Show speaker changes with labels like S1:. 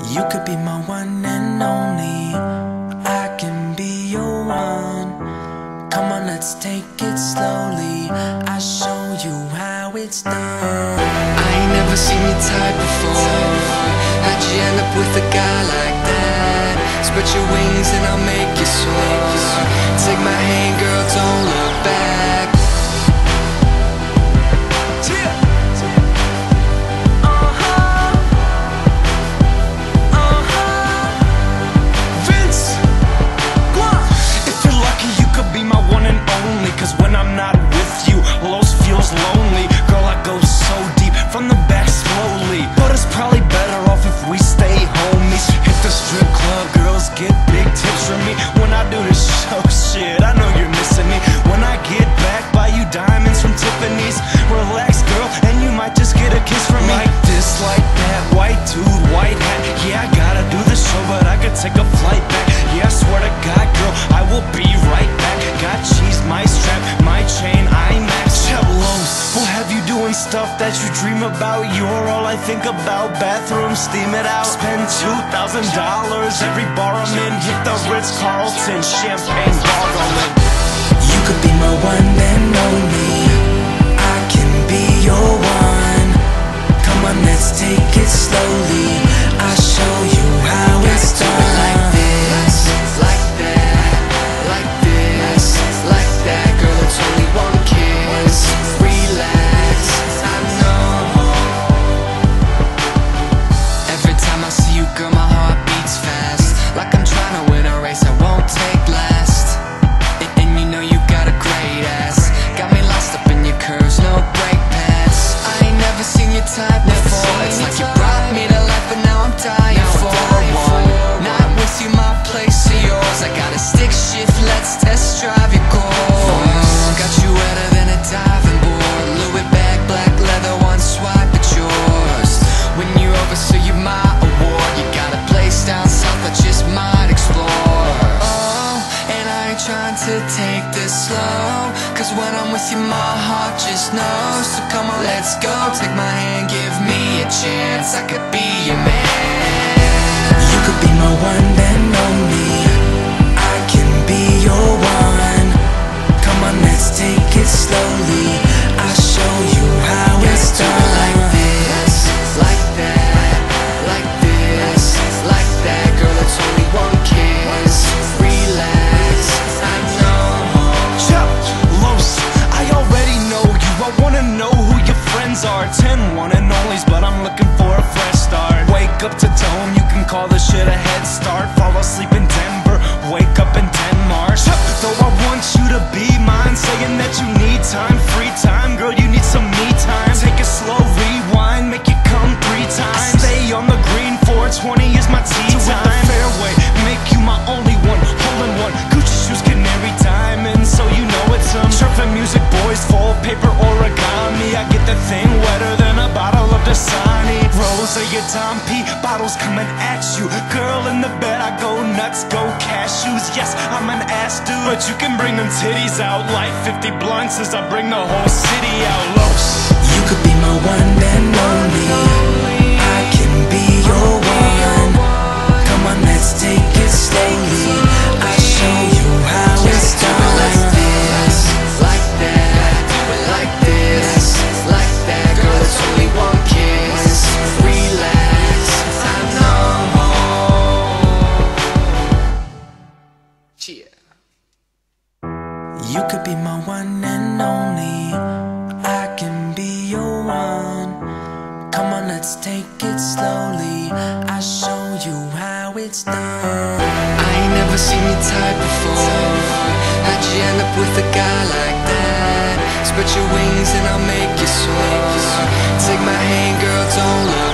S1: You could be my one and only. I can be your one. Come on, let's take it slowly. I'll show you how it's done.
S2: I ain't never seen your type before. How'd you end up with a guy like that? Spread your wings and I'll make you soar. Take my hand, girl, don't look back.
S3: Cause when I'm not with you, Los feels lonely. Girl, I go so deep, from the back slowly. But it's probably better off if we stay homies. Hit the strip club, girls get big tips from me. When I do this show, shit, I know you're missing me. When I get back, buy you diamonds from Tiffany's. Relax, girl, and you might just get a kiss from me. Like this, like that, white dude, white hat. Yeah, I gotta do the show, but I could take a flight back. Yeah, I swear to God, girl, I will be right back. Got cheese, my strap, my chain, IMAX. Los, we'll have you doing stuff that you dream about. You're all I think about. Bathroom, steam it out. Spend $2,000 every bar I'm in. Hit the Ritz-Carlton, champagne gargling.
S1: You could be my one and only. I can be your one. Come on, let's take it slowly. I'll show you how it's done.
S2: Like this, like that, like this, like that. Girl, it's only one kiss. Relax, I know. Every time I see you, girl, my heart beats fast. Like I'm trying to win a race I won't take last. And you know you got a great ass. Got me lost up in your curves, no brake pads. I ain't never seen your type before. It's like you brought me to life, but now I'm dying for one. Not with you, my place or yours. I got a stick shift, let's test drive your course. Got you wetter than a diving board. Louis bag, black leather, one swipe, it's yours. When you're over, so you're my award. You got a place down south I just might explore. Oh, and I ain't trying to take this slow, cause when I'm with you my heart just knows. So come on, let's go, take my hand, give me a chance. I could be your man.
S1: You could be my one and only. I can be your one. Come on, let's take it slowly. I'll show you how it's done.
S2: Like this, like that, like this, like that. Girl, it's only one kiss. Relax, I know.
S3: Chop, Los, I already know you. I wanna know who your friends are. 10 one and onlys, but I'm looking for a fresh start. Wake up to Dome, you can call this shit a head start. Fall asleep in Denver, wake up in Denmark. Though I want you to be mine, saying that you need time, free time. Girl, you need some me time. Take a slow rewind, make it come 3 times. I stay on the green, 420 is my tea time. To hit the fairway, make you my only one, hole in one. Gucci shoes, canary diamonds, so you know it's surfing music, boys, full paper origami. I get the thing wetter than a bottle of Dasani. Rose of your Dom P, bottles coming at you. Girl in the bed, I go nuts, go cashews. Yes, I'm an ass dude, but you can bring them titties out. Like 50 blunts as I bring the whole city out. Los,
S1: You could be my one and only. I can be your one. Come on, let's take it slowly. I'll show you how it's done.
S2: Like this, like that, like this, like that. Girl, it's only one kiss. Relax, I know. Yeah.
S1: You could be my one and only. I can be your one. Come on, let's take it slowly. I'll show you how it's done.
S2: I ain't never seen your type before. How'd you end up with a guy like that? Spread your wings and I'll make you soar. Take my hand, girl, don't look